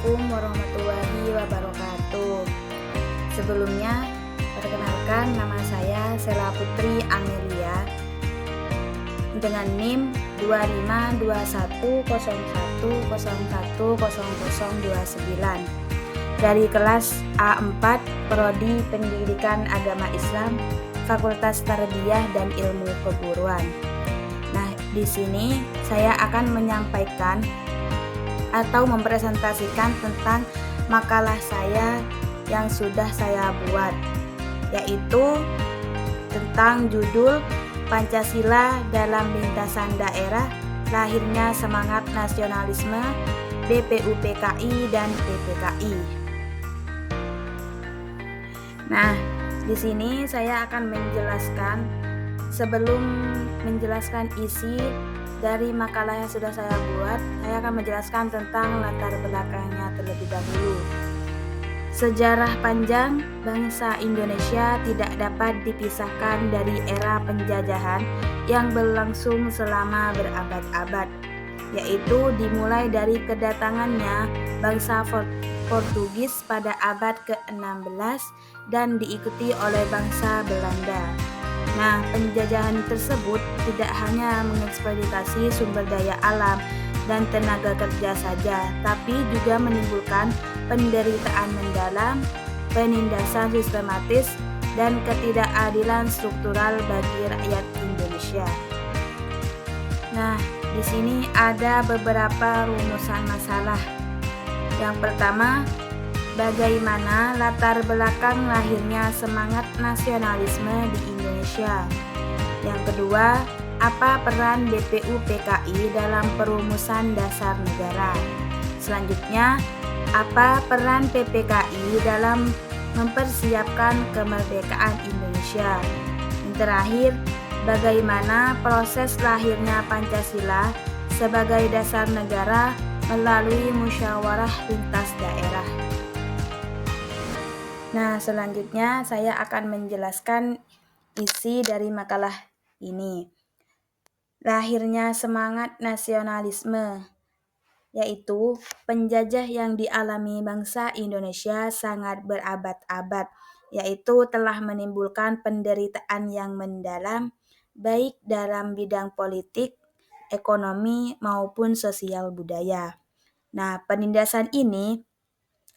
Assalamualaikum warahmatullahi wabarakatuh. Sebelumnya, perkenalkan nama saya Sela Putri Amelia dengan NIM 252101010029 dari kelas A4 Prodi Pendidikan Agama Islam Fakultas Tarbiyah dan Ilmu Keguruan. Nah, di sini saya akan menyampaikan atau mempresentasikan tentang makalah saya yang sudah saya buat, yaitu tentang judul Pancasila dalam Lintasan Daerah, Lahirnya Semangat Nasionalisme, BPUPKI dan PPKI. Nah, di sini saya akan sebelum menjelaskan isi dari makalah yang sudah saya buat, saya akan menjelaskan tentang latar belakangnya terlebih dahulu. Sejarah panjang bangsa Indonesia tidak dapat dipisahkan dari era penjajahan yang berlangsung selama berabad-abad, yaitu dimulai dari kedatangannya bangsa Portugis pada abad ke-16 dan diikuti oleh bangsa Belanda. Nah, penjajahan tersebut tidak hanya mengeksploitasi sumber daya alam dan tenaga kerja saja, tapi juga menimbulkan penderitaan mendalam, penindasan sistematis, dan ketidakadilan struktural bagi rakyat Indonesia. Nah, di sini ada beberapa rumusan masalah. Yang pertama, bagaimana latar belakang lahirnya semangat nasionalisme di Indonesia? Yang kedua, apa peran BPUPKI dalam perumusan dasar negara? Selanjutnya, apa peran PPKI dalam mempersiapkan kemerdekaan Indonesia? Yang terakhir, bagaimana proses lahirnya Pancasila sebagai dasar negara melalui musyawarah lintas daerah. Nah, selanjutnya saya akan menjelaskan isi dari makalah ini. Lahirnya semangat nasionalisme, yaitu penjajah yang dialami bangsa Indonesia sangat berabad-abad, yaitu telah menimbulkan penderitaan yang mendalam, baik dalam bidang politik, ekonomi, maupun sosial budaya. Nah, penindasan ini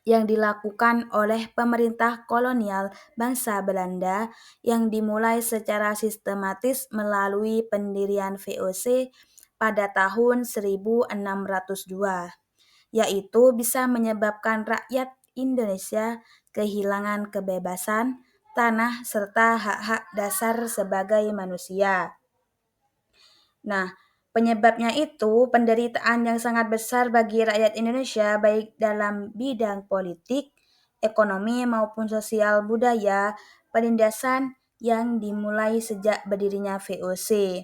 yang dilakukan oleh pemerintah kolonial bangsa Belanda yang dimulai secara sistematis melalui pendirian VOC pada tahun 1602, yaitu bisa menyebabkan rakyat Indonesia kehilangan kebebasan, tanah, serta hak-hak dasar sebagai manusia. Nah, penyebabnya itu penderitaan yang sangat besar bagi rakyat Indonesia baik dalam bidang politik, ekonomi maupun sosial budaya, penindasan yang dimulai sejak berdirinya VOC.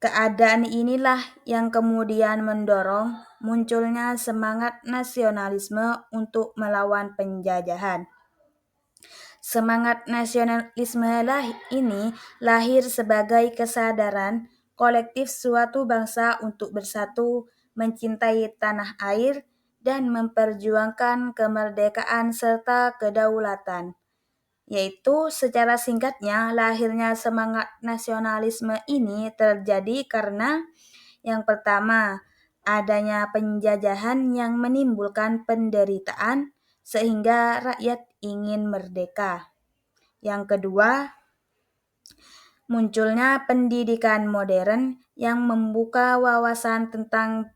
Keadaan inilah yang kemudian mendorong munculnya semangat nasionalisme untuk melawan penjajahan. Semangat nasionalisme ini lahir sebagai kesadaran kolektif suatu bangsa untuk bersatu, mencintai tanah air, dan memperjuangkan kemerdekaan serta kedaulatan. Yaitu secara singkatnya, lahirnya semangat nasionalisme ini terjadi karena yang pertama, adanya penjajahan yang menimbulkan penderitaan sehingga rakyat ingin merdeka. Yang kedua, munculnya pendidikan modern yang membuka wawasan tentang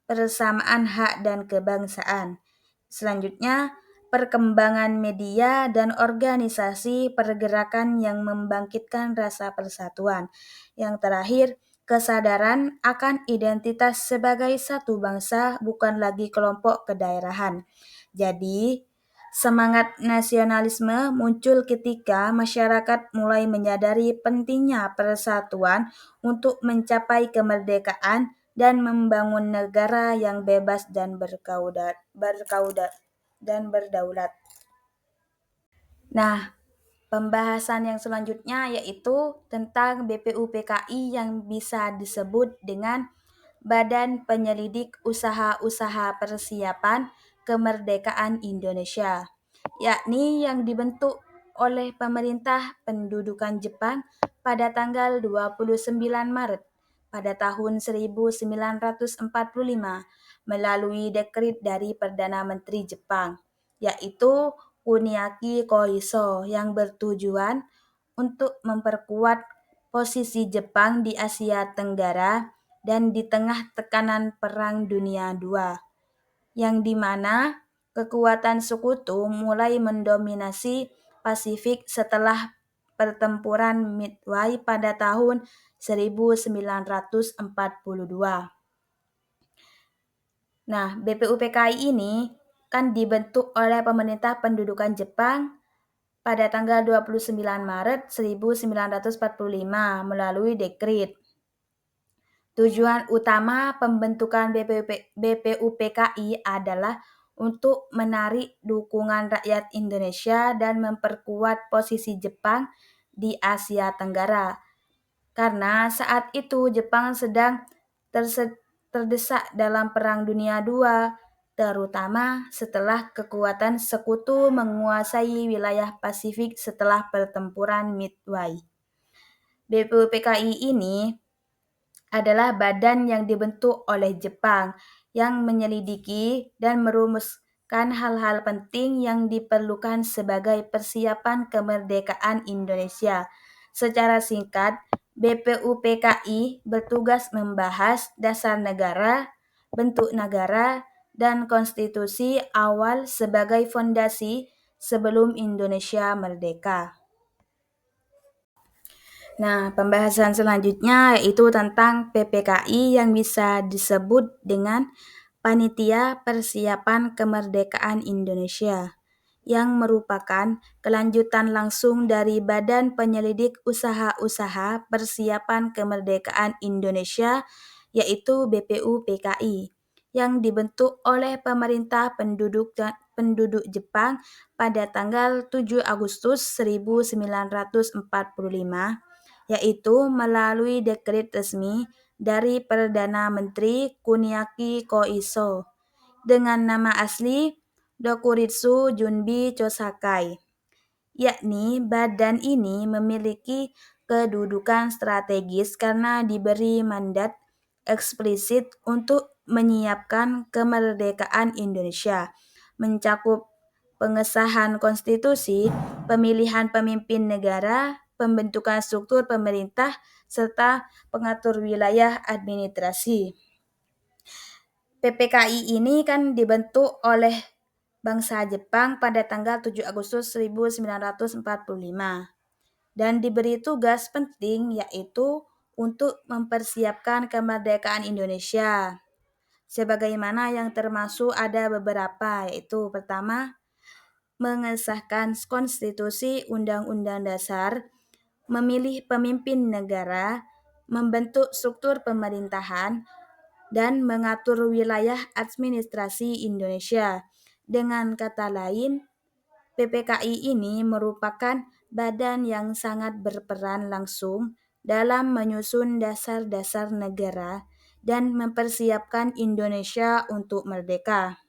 persamaan hak dan kebangsaan. Selanjutnya, perkembangan media dan organisasi pergerakan yang membangkitkan rasa persatuan. Yang terakhir, kesadaran akan identitas sebagai satu bangsa, bukan lagi kelompok kedaerahan. Jadi, semangat nasionalisme muncul ketika masyarakat mulai menyadari pentingnya persatuan untuk mencapai kemerdekaan dan membangun negara yang bebas dan berdaulat. Nah, pembahasan yang selanjutnya yaitu tentang BPUPKI yang bisa disebut dengan Badan Penyelidik Usaha-Usaha Persiapan Kemerdekaan Indonesia, yakni yang dibentuk oleh pemerintah pendudukan Jepang pada tanggal 29 Maret pada tahun 1945 melalui dekret dari Perdana Menteri Jepang, yaitu Kuniaki Koiso, yang bertujuan untuk memperkuat posisi Jepang di Asia Tenggara dan di tengah tekanan Perang Dunia II, yang dimana kekuatan sekutu mulai mendominasi Pasifik setelah pertempuran Midway pada tahun 1942. Nah, BPUPKI ini kan dibentuk oleh pemerintah pendudukan Jepang pada tanggal 29 Maret 1945 melalui dekret. Tujuan utama pembentukan BPUPKI adalah untuk menarik dukungan rakyat Indonesia dan memperkuat posisi Jepang di Asia Tenggara. Karena saat itu Jepang sedang terdesak dalam Perang Dunia II, terutama setelah kekuatan sekutu menguasai wilayah Pasifik setelah pertempuran Midway. BPUPKI ini adalah badan yang dibentuk oleh Jepang yang menyelidiki dan merumuskan hal-hal penting yang diperlukan sebagai persiapan kemerdekaan Indonesia. Secara singkat, BPUPKI bertugas membahas dasar negara, bentuk negara, dan konstitusi awal sebagai fondasi sebelum Indonesia merdeka. Nah, pembahasan selanjutnya yaitu tentang PPKI yang bisa disebut dengan Panitia Persiapan Kemerdekaan Indonesia, yang merupakan kelanjutan langsung dari Badan Penyelidik Usaha-Usaha Persiapan Kemerdekaan Indonesia, yaitu BPUPKI, yang dibentuk oleh pemerintah penduduk Jepang pada tanggal 7 Agustus 1945, yaitu melalui dekret resmi dari Perdana Menteri Kuniaki Koiso dengan nama asli Dokuritsu Junbi Chosakai, yakni badan ini memiliki kedudukan strategis karena diberi mandat eksplisit untuk menyiapkan kemerdekaan Indonesia, mencakup pengesahan konstitusi, pemilihan pemimpin negara, pembentukan struktur pemerintah, serta pengatur wilayah administrasi. PPKI ini kan dibentuk oleh bangsa Jepang pada tanggal 7 Agustus 1945 dan diberi tugas penting yaitu untuk mempersiapkan kemerdekaan Indonesia. Sebagaimana yang termasuk ada beberapa, yaitu pertama, mengesahkan konstitusi Undang-Undang Dasar, memilih pemimpin negara, membentuk struktur pemerintahan, dan mengatur wilayah administrasi Indonesia. Dengan kata lain, PPKI ini merupakan badan yang sangat berperan langsung dalam menyusun dasar-dasar negara dan mempersiapkan Indonesia untuk merdeka.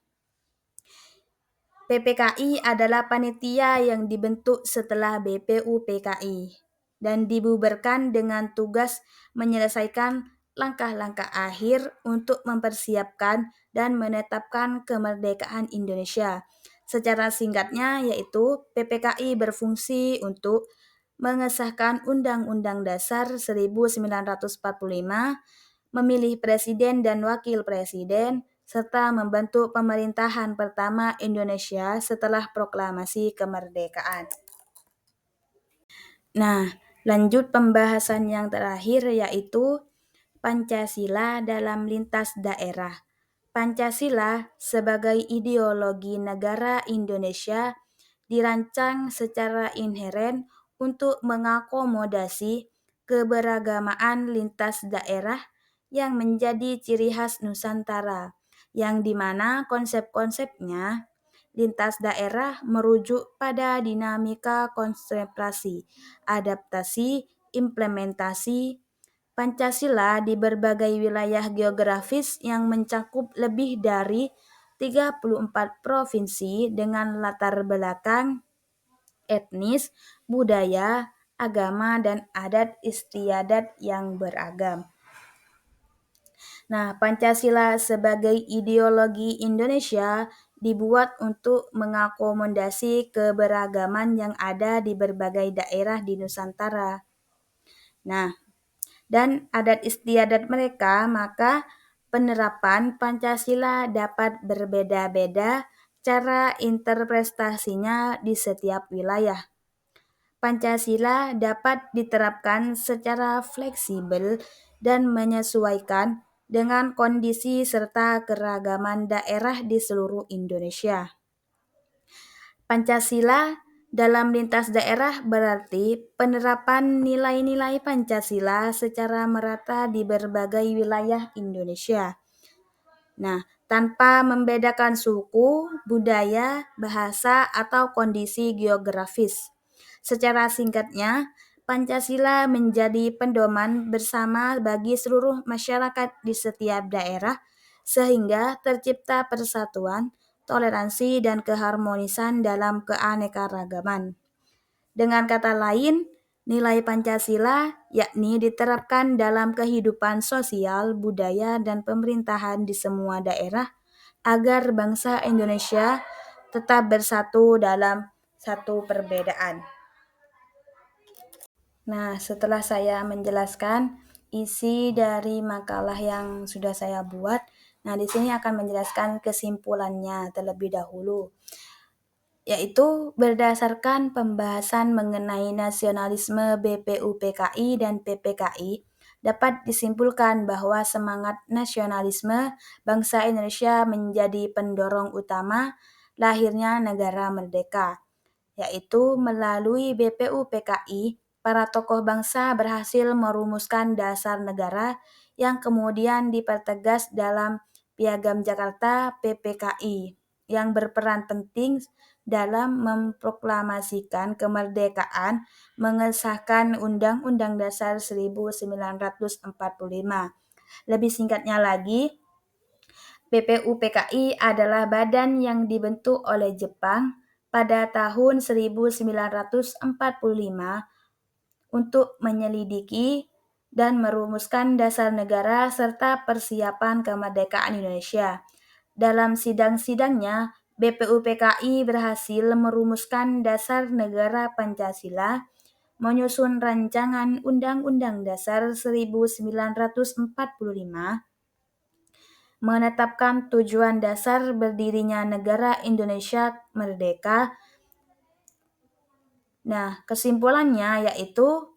PPKI adalah panitia yang dibentuk setelah BPUPKI dan dibubarkan dengan tugas menyelesaikan langkah-langkah akhir untuk mempersiapkan dan menetapkan kemerdekaan Indonesia. Secara singkatnya yaitu PPKI berfungsi untuk mengesahkan Undang-Undang Dasar 1945, memilih presiden dan wakil presiden, serta membentuk pemerintahan pertama Indonesia setelah proklamasi kemerdekaan. Nah, lanjut pembahasan yang terakhir yaitu Pancasila dalam lintas daerah. Pancasila sebagai ideologi negara Indonesia dirancang secara inheren untuk mengakomodasi keberagamaan lintas daerah yang menjadi ciri khas Nusantara, yang dimana konsep-konsepnya lintas daerah merujuk pada dinamika konsentrasi, adaptasi, implementasi, Pancasila di berbagai wilayah geografis yang mencakup lebih dari 34 provinsi dengan latar belakang etnis, budaya, agama, dan adat istiadat yang beragam. Nah, Pancasila sebagai ideologi Indonesia dibuat untuk mengakomodasi keberagaman yang ada di berbagai daerah di Nusantara. Nah, dan adat istiadat mereka, maka penerapan Pancasila dapat berbeda-beda cara interpretasinya di setiap wilayah. Pancasila dapat diterapkan secara fleksibel dan menyesuaikan dengan kondisi serta keragaman daerah di seluruh Indonesia. Pancasila dalam lintas daerah berarti penerapan nilai-nilai Pancasila secara merata di berbagai wilayah Indonesia. Nah, tanpa membedakan suku, budaya, bahasa, atau kondisi geografis. Secara singkatnya, Pancasila menjadi pedoman bersama bagi seluruh masyarakat di setiap daerah, sehingga tercipta persatuan, toleransi, dan keharmonisan dalam keanekaragaman. Dengan kata lain, nilai Pancasila yakni diterapkan dalam kehidupan sosial, budaya, dan pemerintahan di semua daerah agar bangsa Indonesia tetap bersatu dalam satu perbedaan. Nah, setelah saya menjelaskan isi dari makalah yang sudah saya buat, nah di sini akan menjelaskan kesimpulannya terlebih dahulu, yaitu berdasarkan pembahasan mengenai nasionalisme BPUPKI dan PPKI, dapat disimpulkan bahwa semangat nasionalisme bangsa Indonesia menjadi pendorong utama lahirnya negara merdeka, yaitu melalui BPUPKI, para tokoh bangsa berhasil merumuskan dasar negara yang kemudian dipertegas dalam Piagam Jakarta PPKI, yang berperan penting dalam memproklamasikan kemerdekaan, mengesahkan Undang-Undang Dasar 1945. Lebih singkatnya lagi, BPUPKI adalah badan yang dibentuk oleh Jepang pada tahun 1945 untuk menyelidiki dan merumuskan dasar negara serta persiapan kemerdekaan Indonesia. Dalam sidang-sidangnya, BPUPKI berhasil merumuskan dasar negara Pancasila, menyusun rancangan Undang-Undang Dasar 1945, menetapkan tujuan dasar berdirinya negara Indonesia merdeka. Nah, kesimpulannya yaitu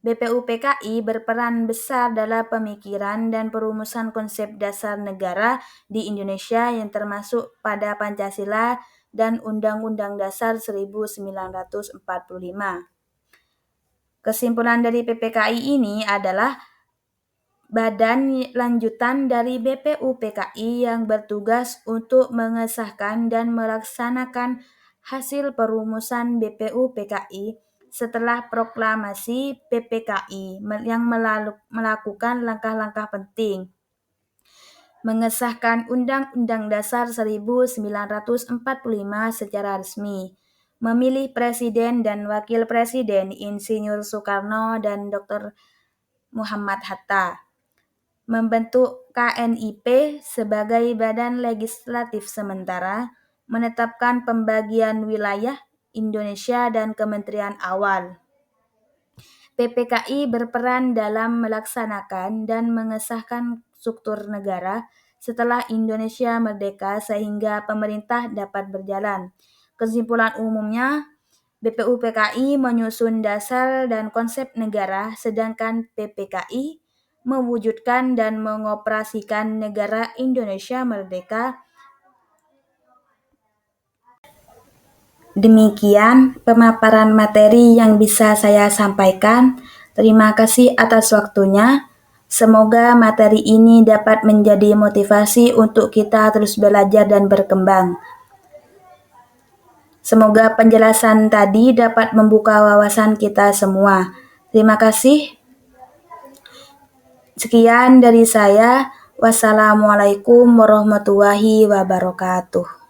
BPUPKI berperan besar dalam pemikiran dan perumusan konsep dasar negara di Indonesia yang termasuk pada Pancasila dan Undang-Undang Dasar 1945. Kesimpulan dari PPKI ini adalah badan lanjutan dari BPUPKI yang bertugas untuk mengesahkan dan melaksanakan hasil perumusan BPUPKI setelah proklamasi PPKI yang melakukan langkah-langkah penting. Mengesahkan Undang-Undang Dasar 1945 secara resmi, memilih Presiden dan Wakil Presiden Insinyur Soekarno dan Dr. Muhammad Hatta, membentuk KNIP sebagai badan legislatif sementara, menetapkan pembagian wilayah Indonesia dan kementerian awal. PPKI berperan dalam melaksanakan dan mengesahkan struktur negara setelah Indonesia merdeka sehingga pemerintah dapat berjalan. Kesimpulan umumnya, BPUPKI menyusun dasar dan konsep negara, sedangkan PPKI mewujudkan dan mengoperasikan negara Indonesia merdeka. Demikian pemaparan materi yang bisa saya sampaikan. Terima kasih atas waktunya. Semoga materi ini dapat menjadi motivasi untuk kita terus belajar dan berkembang. Semoga penjelasan tadi dapat membuka wawasan kita semua. Terima kasih. Sekian dari saya. Wassalamualaikum warahmatullahi wabarakatuh.